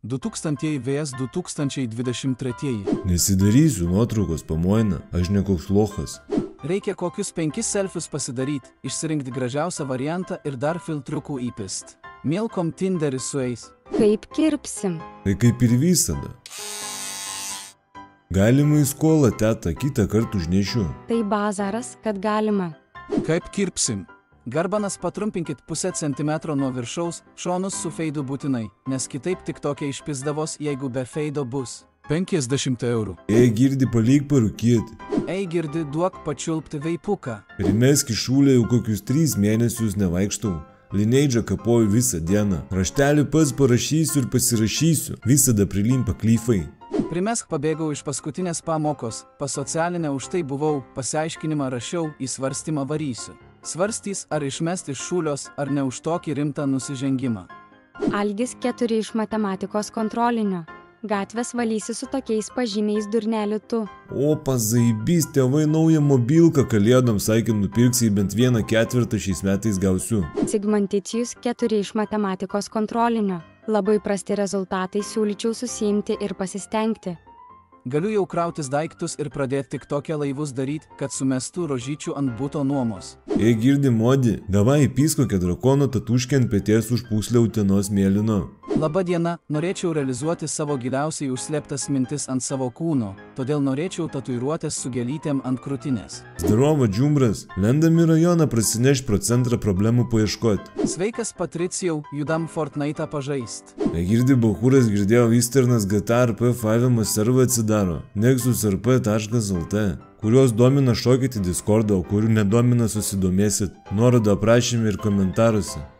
2000 vs 2023. Nesidarysiu nuotraukos pamoina, aš ne koks lochas. Reikia kokius 5 selfius pasidaryti, išsirinkti gražiausią variantą ir dar filtriukų įpist. Milkom Tinderis sueis. Kaip kirpsim? Tai kaip ir visada. Galima į skolą, teta, kitą kartą užnešiu. Tai bazaras, kad galima. Kaip kirpsim? Garbanas patrumpinkit pusę centimetro nuo viršaus, šonus su feidu būtinai, nes kitaip tik tokia išpisdavos, jeigu be feido bus. 50 eurų. Ei, girdi, palik parūkėti. Ei, girdi, duok pačiulpti veipuką. Primesk į šūlę jau kokius 3 mėnesius nevaikštau. Lineidžą kapoju visą dieną. Raštelį pats parašysiu ir pasirašysiu. Visada prilimpa klyfai. Primesk pabėgau iš paskutinės pamokos. Pas socialinę už tai buvau, pasiaiškinimą rašiau, į svarstymą varysiu. Svarstys, ar išmesti iš šūlios, ar ne už tokį rimtą nusižengimą. Algis 4 iš matematikos kontrolinio. Gatvės valysi su tokiais pažymiais, durneli tu. O, pazaibys, tėvai naują mobilką kalėdom, sakė, nupirksi bent 1/4 šiais metais gausiu. Sigmanticijus 4 iš matematikos kontrolinio. Labai prasti rezultatai, siūlyčiau susiimti ir pasistengti. Galiu jau krautis daiktus ir pradėti tik tokią laivus daryti, kad sumestų rožyčių ant buto nuomos. Ei, girdi, modi, davai įpys kokią drakono tatuškę ant peties už puslę Utenos mėlyno. Labą dieną, norėčiau realizuoti savo giliausiai užslėptas mintis ant savo kūno, todėl norėčiau tatuiruotės su gėlytėm ant krūtinės. Zdarova, džumbras, lendam į rajoną prasineš pro centrą problemų paieškoti. Sveikas, Patricijau, judam Fortnite'ą pažaist. Ei, girdi, bachūras, girdėjau, Easternas GTRP favimas servą atsidaro, nexusrp.lt, kurios domina šokit į Discordą, o kurių nedomina susidomėsit, nuorodą aprašyme ir komentaruose.